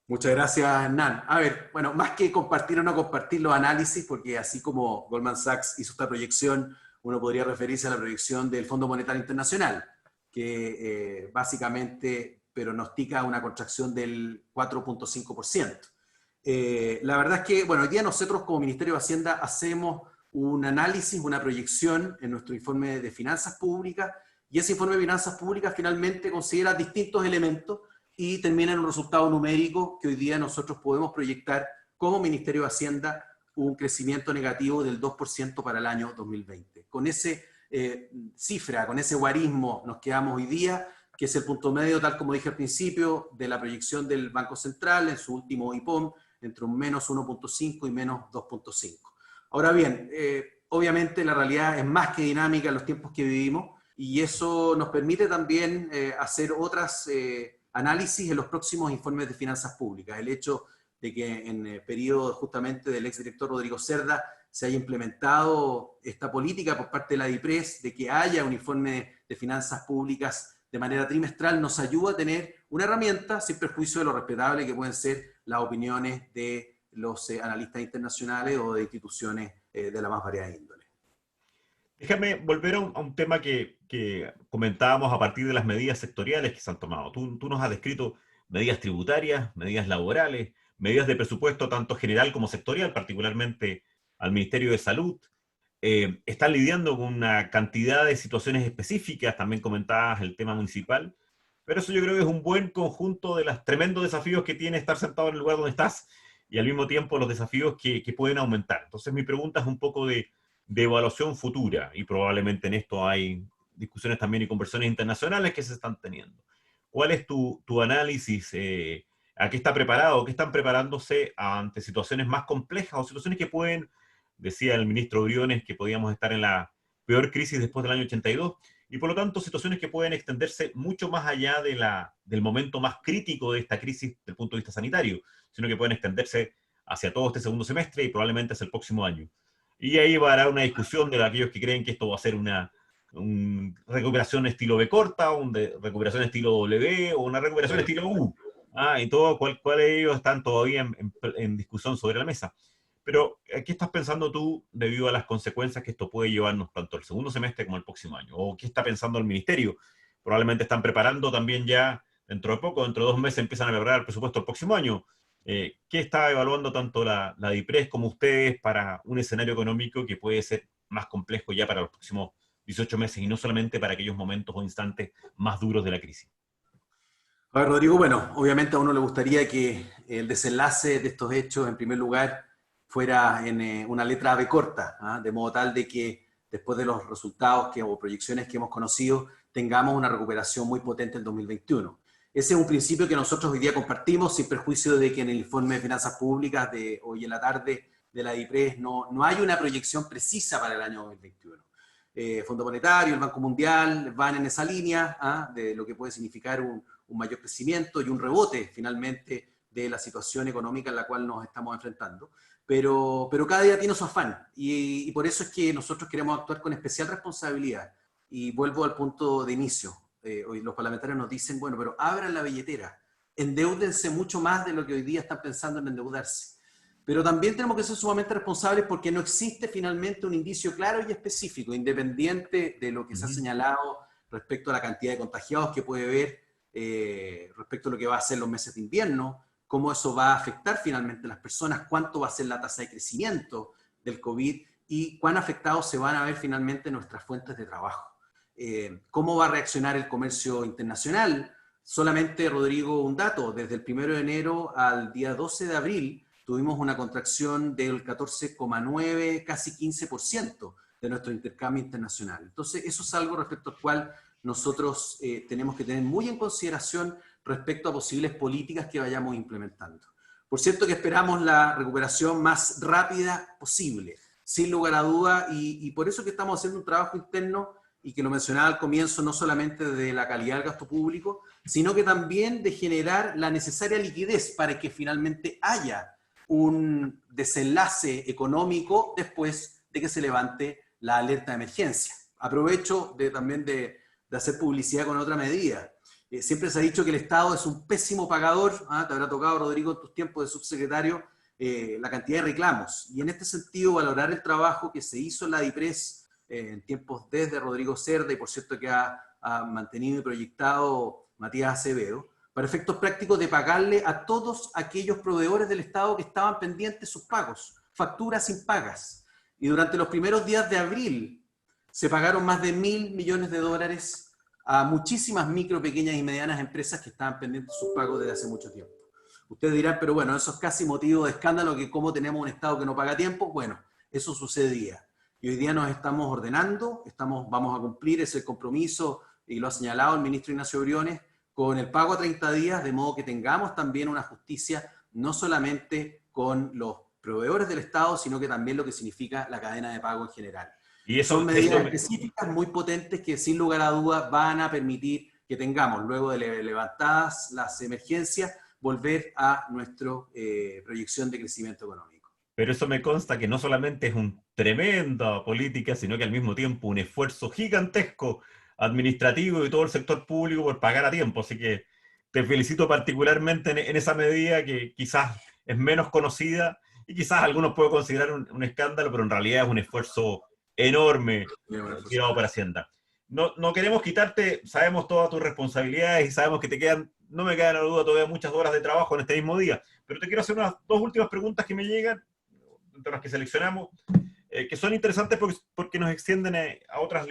Muchas gracias, Hernán. A ver, bueno, más que compartir o no compartir los análisis, porque así como Goldman Sachs hizo esta proyección, uno podría referirse a la proyección del Fondo Monetario Internacional, que básicamente pronostica una contracción del 4.5%. La verdad es que, bueno, hoy día nosotros como Ministerio de Hacienda hacemos un análisis, una proyección en nuestro informe de finanzas públicas, y ese informe de finanzas públicas finalmente considera distintos elementos y termina en un resultado numérico que hoy día nosotros podemos proyectar como Ministerio de Hacienda un crecimiento negativo del 2% para el año 2020. Con ese cifra, con ese guarismo nos quedamos hoy día, que es el punto medio, tal como dije al principio, de la proyección del Banco Central en su último IPOM, entre un menos 1.5 y menos 2.5. Ahora bien, obviamente la realidad es más que dinámica en los tiempos que vivimos, y eso nos permite también hacer otras análisis en los próximos informes de finanzas públicas. El hecho de que en el periodo justamente del exdirector Rodrigo Cerda se haya implementado esta política por parte de la DIPRES, de que haya un informe de finanzas públicas de manera trimestral, nos ayuda a tener una herramienta sin perjuicio de lo respetable que pueden ser las opiniones de los analistas internacionales o de instituciones de la más variada índole. Déjame volver a un tema que comentábamos a partir de las medidas sectoriales que se han tomado. Tú nos has descrito medidas tributarias, medidas laborales, medidas de presupuesto tanto general como sectorial, particularmente al Ministerio de Salud. Están lidiando con una cantidad de situaciones específicas, también comentabas el tema municipal, pero eso yo creo que es un buen conjunto de los tremendos desafíos que tiene estar sentado en el lugar donde estás y al mismo tiempo los desafíos que pueden aumentar. Entonces mi pregunta es un poco de evaluación futura, y probablemente en esto hay discusiones también y conversaciones internacionales que se están teniendo. ¿Cuál es tu análisis? ¿A qué está preparado? ¿Qué están preparándose ante situaciones más complejas o situaciones que pueden, decía el ministro Briones, que podíamos estar en la peor crisis después del año 82, y por lo tanto situaciones que pueden extenderse mucho más allá del momento más crítico de esta crisis desde el punto de vista sanitario, sino que pueden extenderse hacia todo este segundo semestre y probablemente hacia el próximo año? Y ahí va a haber una discusión de aquellos que creen que esto va a ser una recuperación estilo B corta, una recuperación estilo W o una recuperación estilo U. Y todo, cuál de ellos están todavía en discusión sobre la mesa. Pero, ¿qué estás pensando tú debido a las consecuencias que esto puede llevarnos tanto el segundo semestre como el próximo año? ¿O qué está pensando el ministerio? Probablemente están preparando también ya dentro de poco, dentro de 2 meses empiezan a preparar el presupuesto del próximo año. ¿Qué está evaluando tanto la DIPRES como ustedes para un escenario económico que puede ser más complejo ya para los próximos 18 meses y no solamente para aquellos momentos o instantes más duros de la crisis? A ver, Rodrigo, bueno, obviamente a uno le gustaría que el desenlace de estos hechos, en primer lugar, fuera en una letra B corta, de modo tal de que después de los resultados o proyecciones que hemos conocido, tengamos una recuperación muy potente en 2021. Ese es un principio que nosotros hoy día compartimos, sin perjuicio de que en el informe de finanzas públicas de hoy en la tarde de la DIPRES no hay una proyección precisa para el año 2021. Fondo Monetario, el Banco Mundial van en esa línea de lo que puede significar un mayor crecimiento y un rebote finalmente de la situación económica en la cual nos estamos enfrentando. Pero cada día tiene su afán y por eso es que nosotros queremos actuar con especial responsabilidad. Y vuelvo al punto de inicio. Hoy los parlamentarios nos dicen, bueno, pero abran la billetera, endeúdense mucho más de lo que hoy día están pensando en endeudarse. Pero también tenemos que ser sumamente responsables porque no existe finalmente un indicio claro y específico, independiente de lo que se ha señalado respecto a la cantidad de contagiados que puede haber, respecto a lo que va a ser los meses de invierno, cómo eso va a afectar finalmente a las personas, cuánto va a ser la tasa de crecimiento del COVID y cuán afectados se van a ver finalmente nuestras fuentes de trabajo. ¿Cómo va a reaccionar el comercio internacional? Solamente, Rodrigo, un dato, desde el 1 de enero al día 12 de abril tuvimos una contracción del 14,9, casi 15% de nuestro intercambio internacional. Entonces, eso es algo respecto al cual nosotros tenemos que tener muy en consideración respecto a posibles políticas que vayamos implementando. Por cierto que esperamos la recuperación más rápida posible, sin lugar a duda, y por eso que estamos haciendo un trabajo interno, y que lo mencionaba al comienzo, no solamente de la calidad del gasto público, sino que también de generar la necesaria liquidez para que finalmente haya un desenlace económico después de que se levante la alerta de emergencia. Aprovecho también de hacer publicidad con otra medida. Siempre se ha dicho que el Estado es un pésimo pagador, te habrá tocado, Rodrigo, en tus tiempos de subsecretario, la cantidad de reclamos. Y en este sentido, valorar el trabajo que se hizo en la DIPRES en tiempos desde Rodrigo Cerda, y por cierto que ha mantenido y proyectado Matías Acevedo, para efectos prácticos de pagarle a todos aquellos proveedores del Estado que estaban pendientes sus pagos, facturas impagas. Y durante los primeros días de abril se pagaron más de $1.000 millones a muchísimas micro, pequeñas y medianas empresas que estaban pendientes sus pagos desde hace mucho tiempo. Ustedes dirán, pero bueno, eso es casi motivo de escándalo, que cómo tenemos un Estado que no paga tiempo. Bueno, eso sucedía. Y hoy día nos estamos ordenando, vamos a cumplir ese compromiso, y lo ha señalado el ministro Ignacio Briones, con el pago a 30 días, de modo que tengamos también una justicia, no solamente con los proveedores del Estado, sino que también lo que significa la cadena de pago en general. Y Son medidas específicas muy potentes que sin lugar a dudas van a permitir que tengamos, luego de levantadas las emergencias, volver a nuestra proyección de crecimiento económico. Pero eso me consta que no solamente es una tremenda política, sino que al mismo tiempo un esfuerzo gigantesco administrativo y todo el sector público por pagar a tiempo. Así que te felicito particularmente en esa medida, que quizás es menos conocida y quizás algunos pueden considerar un escándalo, pero en realidad es un esfuerzo enorme llevado para Hacienda. No queremos quitarte, sabemos todas tus responsabilidades y sabemos que te quedan, no me queda la duda, todavía muchas horas de trabajo en este mismo día, pero te quiero hacer unas dos últimas preguntas que me llegan, entre las que seleccionamos, que son interesantes porque nos extienden a otras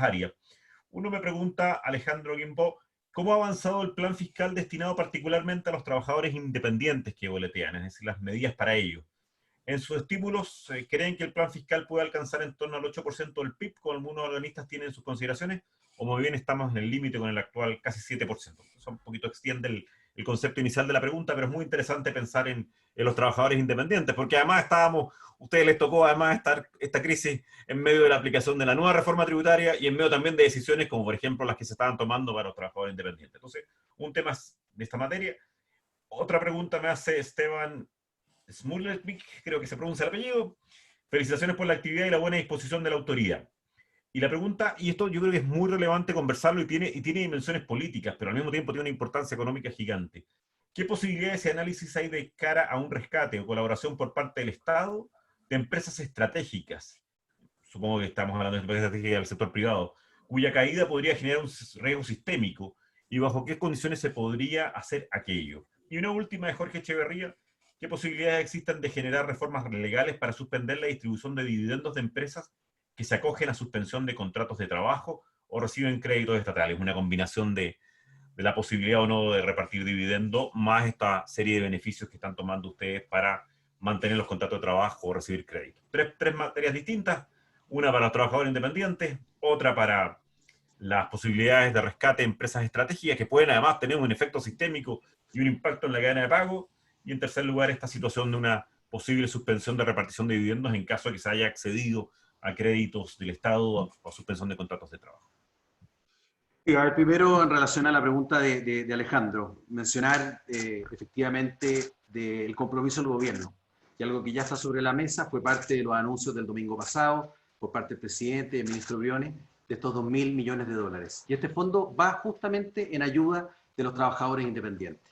áreas. Uno me pregunta, Alejandro Guimbó, ¿cómo ha avanzado el plan fiscal destinado particularmente a los trabajadores independientes que boletean, es decir, las medidas para ellos? En sus estímulos, ¿creen que el plan fiscal puede alcanzar en torno al 8% del PIB, como algunos organistas tienen en sus consideraciones, o muy bien estamos en el límite con el actual casi 7%? Eso un poquito extiende el concepto inicial de la pregunta, pero es muy interesante pensar en los trabajadores independientes, porque además ustedes les tocó además estar esta crisis en medio de la aplicación de la nueva reforma tributaria y en medio también de decisiones como por ejemplo las que se estaban tomando para los trabajadores independientes. Entonces, un tema de esta materia. Otra pregunta me hace Esteban Smulevich, creo que se pronuncia el apellido. Felicitaciones por la actividad y la buena disposición de la autoridad. Y la pregunta, y esto yo creo que es muy relevante conversarlo y tiene dimensiones políticas, pero al mismo tiempo tiene una importancia económica gigante. ¿Qué posibilidades y análisis hay de cara a un rescate o colaboración por parte del Estado de empresas estratégicas? Supongo que estamos hablando de empresas estratégicas del sector privado, cuya caída podría generar un riesgo sistémico, y bajo qué condiciones se podría hacer aquello. Y una última de Jorge Echeverría, ¿qué posibilidades existen de generar reformas legales para suspender la distribución de dividendos de empresas que se acogen a suspensión de contratos de trabajo o reciben créditos estatales? Una combinación de la posibilidad o no de repartir dividendo, más esta serie de beneficios que están tomando ustedes para mantener los contratos de trabajo o recibir crédito. Tres materias distintas, una para los trabajadores independientes, otra para las posibilidades de rescate de empresas estratégicas que pueden además tener un efecto sistémico y un impacto en la cadena de pago, y en tercer lugar esta situación de una posible suspensión de repartición de dividendos en caso de que se haya accedido a créditos del Estado o suspensión de contratos de trabajo. Sí, a ver, primero, en relación a la pregunta de Alejandro, mencionar efectivamente del compromiso del gobierno, que algo que ya está sobre la mesa fue parte de los anuncios del domingo pasado por parte del presidente y del ministro Briones de estos 2.000 millones de dólares. Y este fondo va justamente en ayuda de los trabajadores independientes.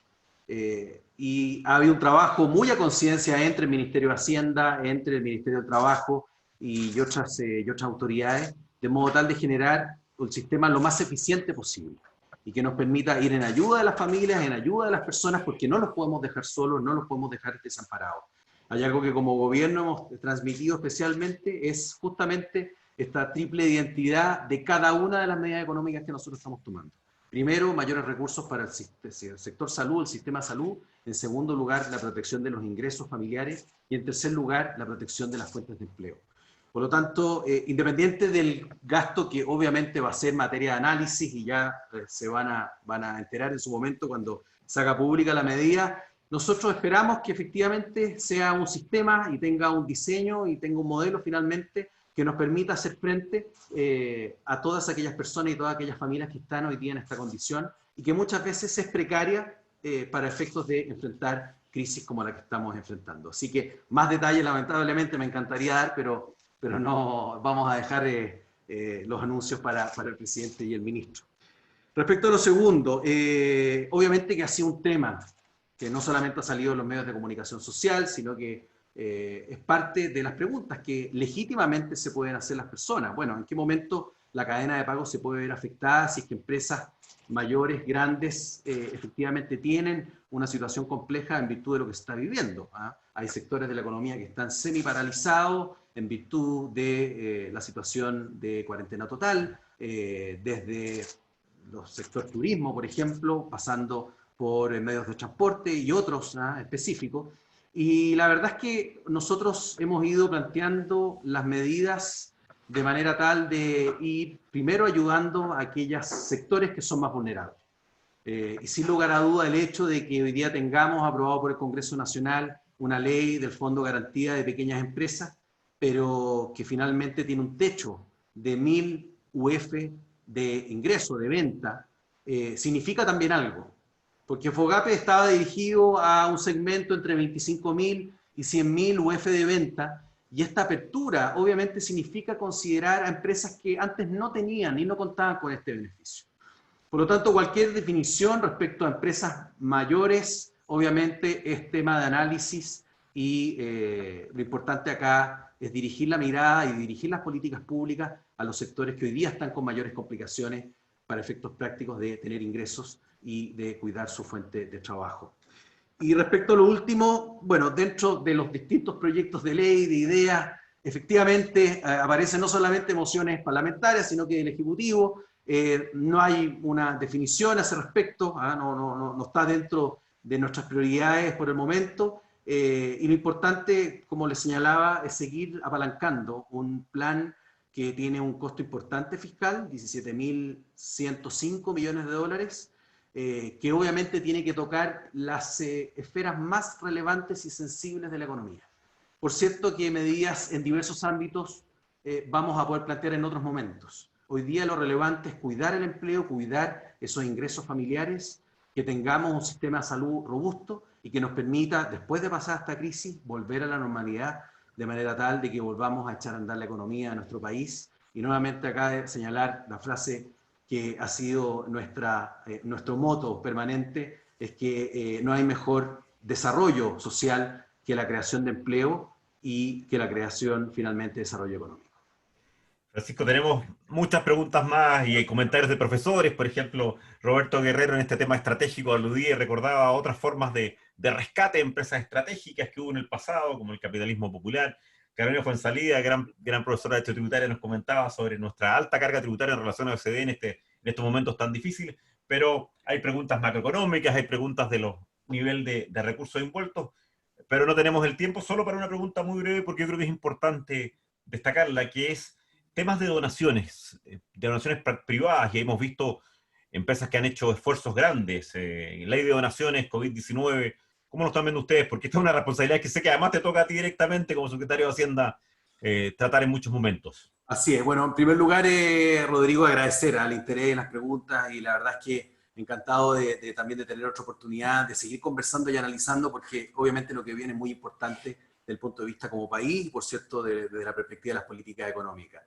Y ha habido un trabajo muy a conciencia entre el Ministerio de Hacienda, entre el Ministerio del Trabajo y otras autoridades, de modo tal de generar el sistema lo más eficiente posible y que nos permita ir en ayuda de las familias, en ayuda de las personas, porque no los podemos dejar solos, no los podemos dejar desamparados. Hay algo que como gobierno hemos transmitido especialmente, es justamente esta triple identidad de cada una de las medidas económicas que nosotros estamos tomando. Primero, mayores recursos para el sector salud, el sistema salud. En segundo lugar, la protección de los ingresos familiares. Y en tercer lugar, la protección de las fuentes de empleo. Por lo tanto, independiente del gasto que obviamente va a ser materia de análisis y ya se van a enterar en su momento cuando se haga pública la medida, nosotros esperamos que efectivamente sea un sistema y tenga un diseño y tenga un modelo finalmente que nos permita hacer frente a todas aquellas personas y todas aquellas familias que están hoy día en esta condición y que muchas veces es precaria para efectos de enfrentar crisis como la que estamos enfrentando. Así que más detalles lamentablemente me encantaría dar, pero no vamos a dejar los anuncios para el presidente y el ministro. Respecto a lo segundo, obviamente que ha sido un tema que no solamente ha salido en los medios de comunicación social, sino que es parte de las preguntas que legítimamente se pueden hacer las personas. Bueno, ¿en qué momento la cadena de pago se puede ver afectada si es que empresas mayores, grandes, efectivamente tienen una situación compleja en virtud de lo que se está viviendo? Hay sectores de la economía que están semi-paralizados en virtud de la situación de cuarentena total, desde los sectores turismo, por ejemplo, pasando por medios de transporte y otros específicos. Y la verdad es que nosotros hemos ido planteando las medidas de manera tal de ir primero ayudando a aquellos sectores que son más vulnerables. Y sin lugar a duda el hecho de que hoy día tengamos aprobado por el Congreso Nacional una ley del Fondo de Garantía de Pequeñas Empresas, pero que finalmente tiene un techo de 1.000 UF de ingreso, de venta, significa también algo. Porque FOGAPE estaba dirigido a un segmento entre 25.000 y 100.000 UF de venta, y esta apertura obviamente significa considerar a empresas que antes no tenían y no contaban con este beneficio. Por lo tanto, cualquier definición respecto a empresas mayores, obviamente es tema de análisis y lo importante acá es dirigir la mirada y dirigir las políticas públicas a los sectores que hoy día están con mayores complicaciones para efectos prácticos de tener ingresos y de cuidar su fuente de trabajo. Y respecto a lo último, bueno, dentro de los distintos proyectos de ley, de ideas, efectivamente aparecen no solamente mociones parlamentarias, sino que del Ejecutivo. No hay una definición a ese respecto, no está dentro de nuestras prioridades por el momento. Y lo importante, como les señalaba, es seguir apalancando un plan que tiene un costo importante fiscal, 17.105 millones de dólares, que obviamente tiene que tocar las esferas más relevantes y sensibles de la economía. Por cierto que medidas en diversos ámbitos vamos a poder plantear en otros momentos. Hoy día lo relevante es cuidar el empleo, cuidar esos ingresos familiares, que tengamos un sistema de salud robusto y que nos permita, después de pasar esta crisis, volver a la normalidad de manera tal de que volvamos a echar a andar la economía de nuestro país. Y nuevamente acá de señalar la frase que ha sido nuestro moto permanente, es que no hay mejor desarrollo social que la creación de empleo y que la creación finalmente de desarrollo económico. Francisco, tenemos muchas preguntas más y comentarios de profesores. Por ejemplo, Roberto Guerrero en este tema estratégico aludía y recordaba otras formas de rescate de empresas estratégicas que hubo en el pasado, como el capitalismo popular. Carolina Fuenzalida, gran profesora de Derecho Tributario, nos comentaba sobre nuestra alta carga tributaria en relación a OCDE en estos momentos tan difíciles, pero hay preguntas macroeconómicas, hay preguntas de los nivel de recursos envueltos, pero no tenemos el tiempo solo para una pregunta muy breve, porque yo creo que es importante destacarla, que es temas de donaciones privadas, y hemos visto empresas que han hecho esfuerzos grandes, ley de donaciones, COVID-19, ¿cómo lo están viendo ustedes? Porque esta es una responsabilidad que sé que además te toca a ti directamente como secretario de Hacienda tratar en muchos momentos. Así es. Bueno, en primer lugar, Rodrigo, agradecer al interés en las preguntas y la verdad es que encantado también de tener otra oportunidad de seguir conversando y analizando porque obviamente lo que viene es muy importante desde el punto de vista como país y por cierto desde la perspectiva de las políticas económicas.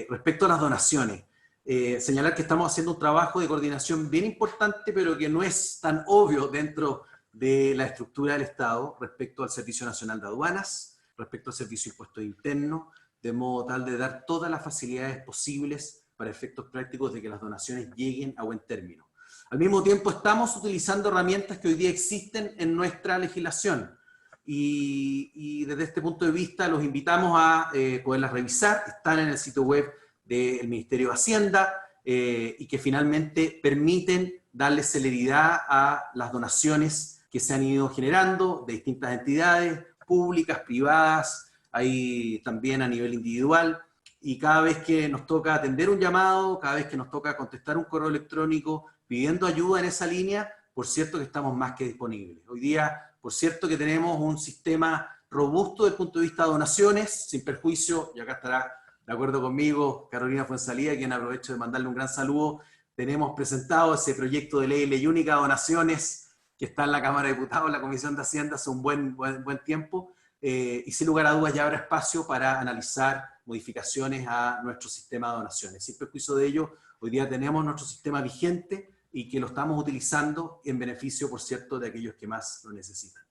Respecto a las donaciones, señalar que estamos haciendo un trabajo de coordinación bien importante pero que no es tan obvio dentro de la estructura del Estado respecto al Servicio Nacional de Aduanas, respecto al Servicio de Impuestos Internos, de modo tal de dar todas las facilidades posibles para efectos prácticos de que las donaciones lleguen a buen término. Al mismo tiempo estamos utilizando herramientas que hoy día existen en nuestra legislación y desde este punto de vista los invitamos a poderlas revisar, están en el sitio web del Ministerio de Hacienda y que finalmente permiten darle celeridad a las donaciones que se han ido generando de distintas entidades públicas, privadas, hay también a nivel individual, y cada vez que nos toca atender un llamado, cada vez que nos toca contestar un correo electrónico pidiendo ayuda en esa línea, por cierto que estamos más que disponibles. Hoy día, por cierto que tenemos un sistema robusto desde el punto de vista de donaciones, sin perjuicio, y acá estará de acuerdo conmigo Carolina Fuenzalía, a quien aprovecho de mandarle un gran saludo. Tenemos presentado ese proyecto de ley única de donaciones que está en la Cámara de Diputados, en la Comisión de Hacienda hace un buen tiempo, y sin lugar a dudas ya habrá espacio para analizar modificaciones a nuestro sistema de donaciones. Sin perjuicio de ello, hoy día tenemos nuestro sistema vigente y que lo estamos utilizando en beneficio, por cierto, de aquellos que más lo necesitan.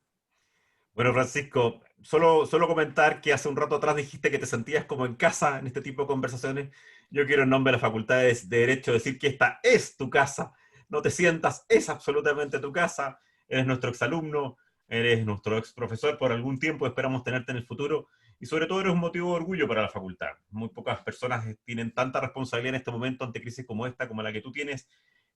Bueno, Francisco, solo comentar que hace un rato atrás dijiste que te sentías como en casa en este tipo de conversaciones. Yo quiero en nombre de las facultades de Derecho decir que esta es tu casa. No te sientas, es absolutamente tu casa. Eres nuestro exalumno, eres nuestro ex profesor por algún tiempo, esperamos tenerte en el futuro. Y sobre todo eres un motivo de orgullo para la facultad. Muy pocas personas tienen tanta responsabilidad en este momento ante crisis como esta, como la que tú tienes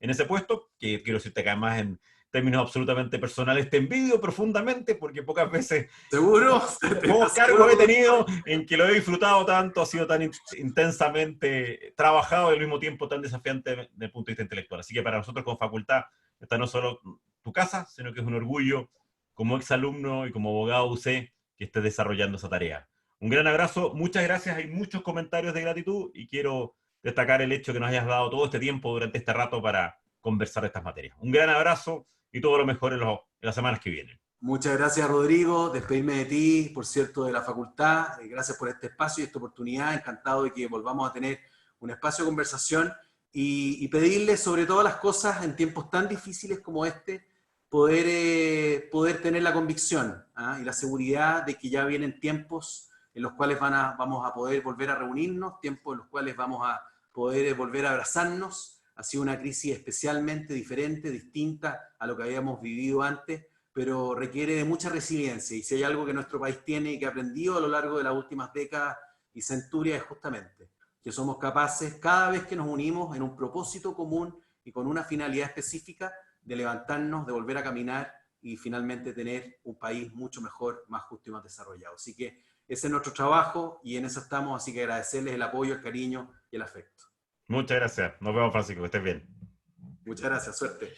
en ese puesto, que quiero decirte que además en términos absolutamente personales te envidio profundamente porque pocas veces ¿Seguro? pocos cargos he tenido en que lo he disfrutado tanto, ha sido tan intensamente trabajado y al mismo tiempo tan desafiante desde el punto de vista intelectual. Así que para nosotros como facultad, esta no es solo tu casa, sino que es un orgullo como exalumno y como abogado UC que estés desarrollando esa tarea. Un gran abrazo, muchas gracias, hay muchos comentarios de gratitud y quiero destacar el hecho que nos hayas dado todo este tiempo durante este rato para conversar de estas materias. Un gran abrazo y todo lo mejor en las semanas que vienen. Muchas gracias, Rodrigo. Despedirme de ti, por cierto, de la facultad. Gracias por este espacio y esta oportunidad. Encantado de que volvamos a tener un espacio de conversación y pedirle, sobre todas las cosas, en tiempos tan difíciles como este, poder tener la convicción y la seguridad de que ya vienen tiempos en los cuales vamos a poder volver a reunirnos, tiempos en los cuales vamos a poder volver a abrazarnos. Ha sido una crisis especialmente diferente, distinta a lo que habíamos vivido antes, pero requiere de mucha resiliencia. Y si hay algo que nuestro país tiene y que ha aprendido a lo largo de las últimas décadas y centurias es justamente que somos capaces, cada vez que nos unimos en un propósito común y con una finalidad específica, de levantarnos, de volver a caminar y finalmente tener un país mucho mejor, más justo y más desarrollado. Así que ese es nuestro trabajo y en eso estamos, así que agradecerles el apoyo, el cariño y el afecto. Muchas gracias. Nos vemos, Francisco. Que estés bien. Muchas gracias. Suerte.